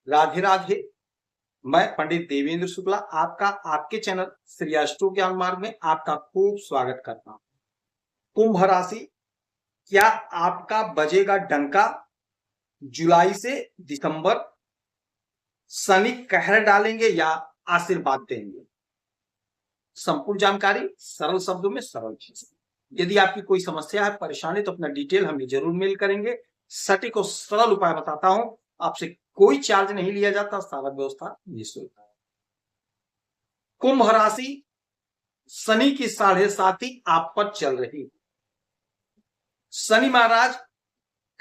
राधे राधे। मैं पंडित देवेंद्र शुक्ला आपका आपके चैनल श्री अष्टो ज्ञान मार्ग में आपका खूब स्वागत करता हूं। कुंभ राशि, क्या आपका बजेगा डंका? जुलाई से दिसंबर शनि कहर डालेंगे या आशीर्वाद देंगे? संपूर्ण जानकारी सरल शब्दों में सरल चीज। यदि आपकी कोई समस्या है, परेशानी, तो अपना डिटेल हमें जरूर मेल करेंगे। सटीक और सरल उपाय बताता हूं, आपसे कोई चार्ज नहीं लिया जाता, सारा व्यवस्था निःशुल्क है। कुंभ राशि, शनि की 7.5 आप पर चल रही। शनि महाराज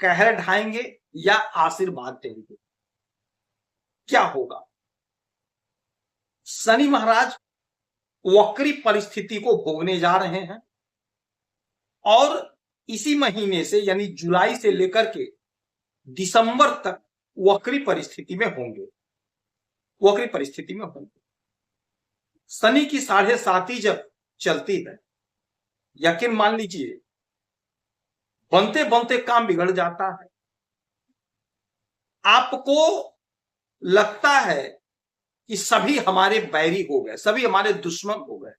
कहर ढाएंगे या आशीर्वाद देंगे? क्या होगा? शनि महाराज वक्री परिस्थिति को भोगने जा रहे हैं और इसी महीने से यानी जुलाई से लेकर के दिसंबर तक वक्री परिस्थिति में होंगे। शनि की 7.5 जब चलती है, यकीन मान लीजिए बनते बनते काम बिगड़ जाता है। आपको लगता है कि सभी हमारे बैरी हो गए, सभी हमारे दुश्मन हो गए।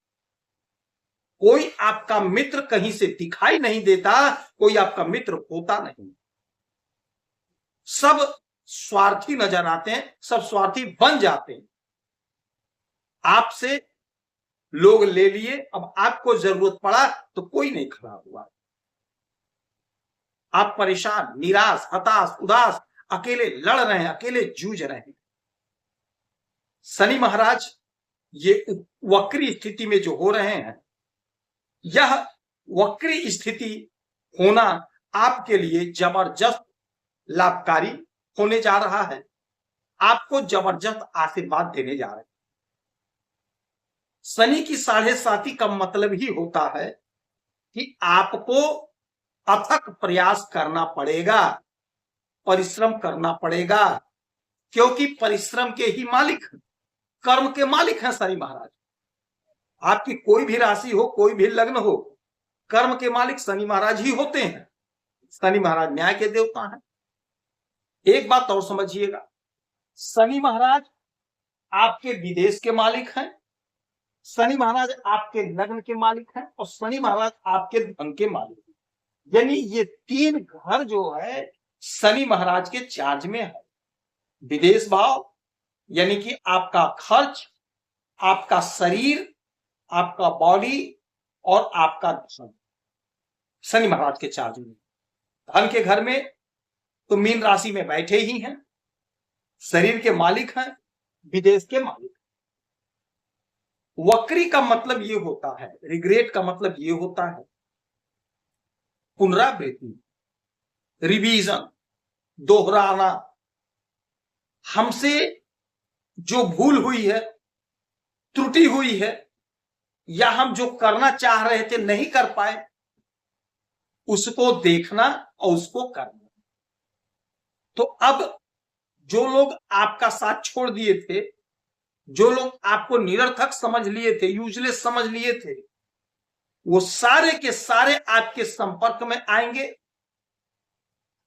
कोई आपका मित्र कहीं से दिखाई नहीं देता, कोई आपका मित्र होता नहीं। सब स्वार्थी नजर आते हैं, सब स्वार्थी बन जाते हैं। आपसे लोग ले लिए, अब आपको जरूरत पड़ा तो कोई नहीं खड़ा हुआ। आप परेशान, निराश, हताश, उदास, अकेले लड़ रहे हैं, अकेले जूझ रहे हैं। शनि महाराज ये वक्री स्थिति में जो हो रहे हैं, यह वक्री स्थिति होना आपके लिए जबरदस्त लाभकारी होने जा रहा है। आपको जबरदस्त आशीर्वाद देने जा रहे हैं। शनि की 7.5 का मतलब ही होता है कि आपको अथक प्रयास करना पड़ेगा, परिश्रम करना पड़ेगा, क्योंकि परिश्रम के ही मालिक, कर्म के मालिक हैं शनि महाराज। आपकी कोई भी राशि हो, कोई भी लग्न हो, कर्म के मालिक शनि महाराज ही होते हैं। शनि महाराज न्याय के देवता हैं। एक बात और समझिएगा, शनि महाराज आपके विदेश के मालिक हैं, शनि महाराज आपके लग्न के मालिक हैं और शनि महाराज आपके धन के मालिक हैं। यानी ये 3 घर जो है शनि महाराज के चार्ज में है। विदेश भाव यानी कि आपका खर्च, आपका शरीर, आपका बॉडी और आपका धन शनि महाराज के चार्ज में। धन के घर में तो मीन राशि में बैठे ही हैं, शरीर के मालिक हैं, विदेश के मालिक। वक्री का मतलब ये होता है, रिग्रेट का मतलब ये होता है पुनरावृत्ति, रिवीजन, दोहराना। हमसे जो भूल हुई है, त्रुटि हुई है, या हम जो करना चाह रहे थे नहीं कर पाए, उसको देखना और उसको करना। तो अब जो लोग आपका साथ छोड़ दिए थे, जो लोग आपको निरर्थक समझ लिए थे, यूजलेस समझ लिए थे, वो सारे के सारे आपके संपर्क में आएंगे,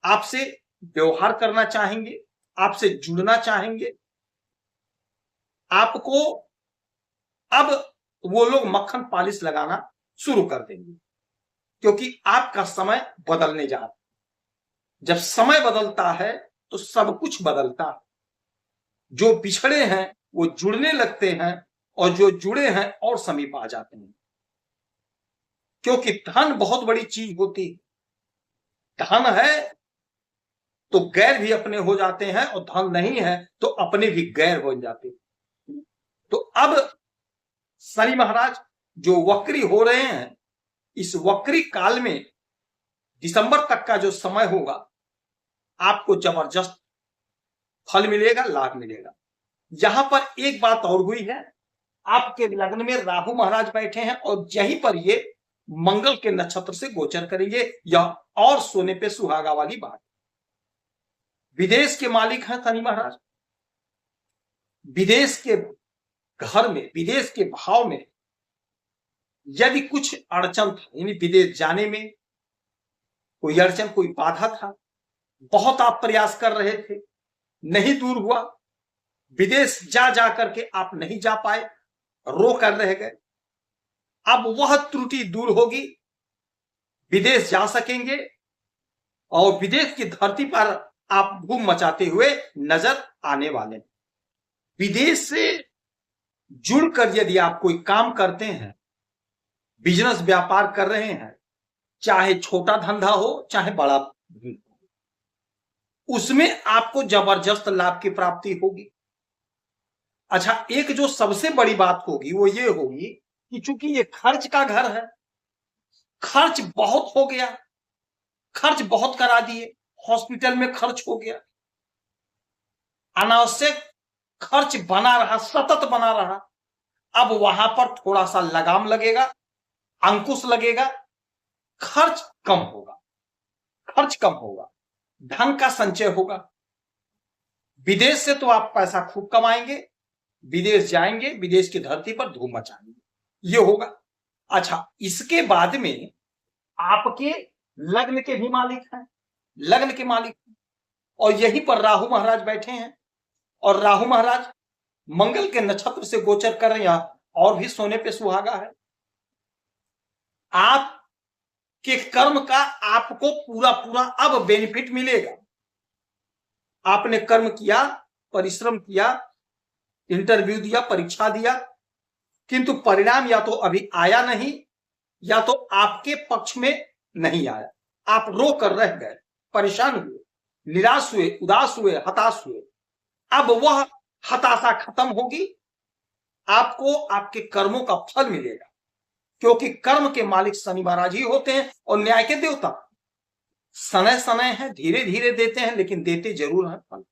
आपसे व्यवहार करना चाहेंगे, आपसे जुड़ना चाहेंगे। आपको अब वो लोग मक्खन पालिश लगाना शुरू कर देंगे, क्योंकि आपका समय बदलने जा रहा है। जब समय बदलता है तो सब कुछ बदलता है। जो बिछड़े हैं वो जुड़ने लगते हैं और जो जुड़े हैं और समीप आ जाते हैं, क्योंकि धन बहुत बड़ी चीज होती है। धन है तो गैर भी अपने हो जाते हैं और धन नहीं है तो अपने भी गैर हो जाते हैं। तो अब शनि महाराज जो वक्री हो रहे हैं, इस वक्री काल में दिसंबर तक का जो समय होगा, आपको जबरदस्त फल मिलेगा, लाभ मिलेगा। यहां पर एक बात और हुई है, आपके लग्न में राहु महाराज बैठे हैं और यहीं पर ये मंगल के नक्षत्र से गोचर करेंगे। यह और सोने पे सुहागा वाली बात। विदेश के मालिक हैं शनि महाराज। विदेश के घर में, विदेश के भाव में यदि कुछ अड़चन था, यानी विदेश जाने में कोई अड़चन, कोई बाधा था, बहुत आप प्रयास कर रहे थे, नहीं दूर हुआ, विदेश जा करके आप नहीं जा पाए, रो कर रह गए, अब वह त्रुटि दूर होगी, विदेश जा सकेंगे और विदेश की धरती पर आप धूम मचाते हुए नजर आने वाले। विदेश से जुड़कर यदि आप कोई काम करते हैं, बिजनेस व्यापार कर रहे हैं, चाहे छोटा धंधा हो चाहे बड़ा, उसमें आपको जबरदस्त लाभ की प्राप्ति होगी। अच्छा, एक जो सबसे बड़ी बात होगी वो ये होगी कि चूंकि ये खर्च का घर है, खर्च बहुत हो गया, खर्च बहुत करा दिए, हॉस्पिटल में खर्च हो गया, अनावश्यक खर्च बना रहा, सतत बना रहा। अब वहां पर थोड़ा सा लगाम लगेगा, अंकुश लगेगा, खर्च कम होगा, खर्च कम होगा, धन का संचय होगा। विदेश से तो आप पैसा खूब कमाएंगे, विदेश जाएंगे, विदेश की धरती पर धूम मचाएंगे, ये होगा। अच्छा, इसके बाद में आपके लग्न के भी मालिक हैं, लग्न के मालिक, और यहीं पर राहु महाराज बैठे हैं, और राहु महाराज मंगल के नक्षत्र से गोचर कर रहे हैं, और भी सोने पे सुहागा है। आपके कर्म का आपको पूरा पूरा अब बेनिफिट मिलेगा। आपने कर्म किया, परिश्रम किया, इंटरव्यू दिया, परीक्षा दिया, किंतु परिणाम या तो अभी आया नहीं, या तो आपके पक्ष में नहीं आया, आप रो कर रह गए, परेशान हुए, निराश हुए, उदास हुए, हताश हुए। अब वह हताशा खत्म होगी, आपको आपके कर्मों का फल मिलेगा, क्योंकि कर्म के मालिक शनि महाराज ही होते हैं और न्याय के देवता। समय समय है, धीरे धीरे देते हैं, लेकिन देते जरूर हैं फल।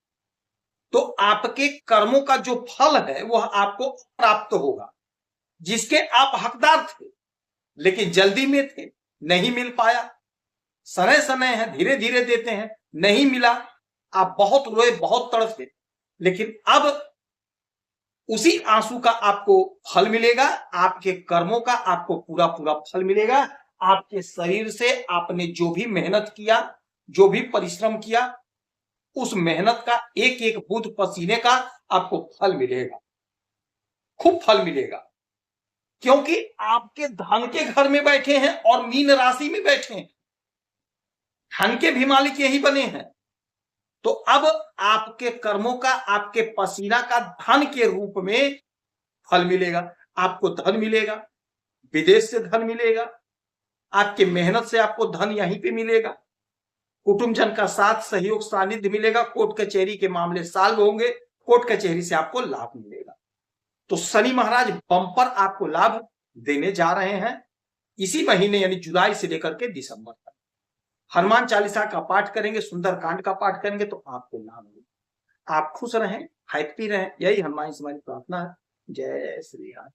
तो आपके कर्मों का जो फल है वह आपको प्राप्त होगा, जिसके आप हकदार थे, लेकिन जल्दी में थे, नहीं मिल पाया। समय समय है, धीरे धीरे देते हैं, नहीं मिला, आप बहुत रोए, बहुत तड़पे, लेकिन अब उसी आंसू का आपको फल मिलेगा, आपके कर्मों का आपको पूरा पूरा फल मिलेगा। आपके शरीर से आपने जो भी मेहनत किया, जो भी परिश्रम किया, उस मेहनत का एक एक बूंद पसीने का आपको फल मिलेगा, खूब फल मिलेगा, क्योंकि आपके धन के घर में बैठे हैं और मीन राशि में बैठे हैं, धन के भी मालिक यही बने हैं। तो अब आपके कर्मों का, आपके पसीना का धन के रूप में फल मिलेगा, आपको धन मिलेगा, विदेश से धन मिलेगा, आपके मेहनत से आपको धन यहीं पे मिलेगा, कुटुंब जन का साथ सहयोग सानिध्य मिलेगा, कोर्ट कचहरी के मामले सॉल्व होंगे, कोर्ट कचहरी से आपको लाभ मिलेगा। तो शनि महाराज बम्पर आपको लाभ देने जा रहे हैं इसी महीने, यानी जुलाई से लेकर के दिसंबर तक। हनुमान चालीसा का पाठ करेंगे, सुंदर कांड का पाठ करेंगे, तो आपको लाभ मिलेगा। आप खुश रहें, हैप्पी रहें, यही हनुमान से हमारी प्रार्थना है। जय श्री राम।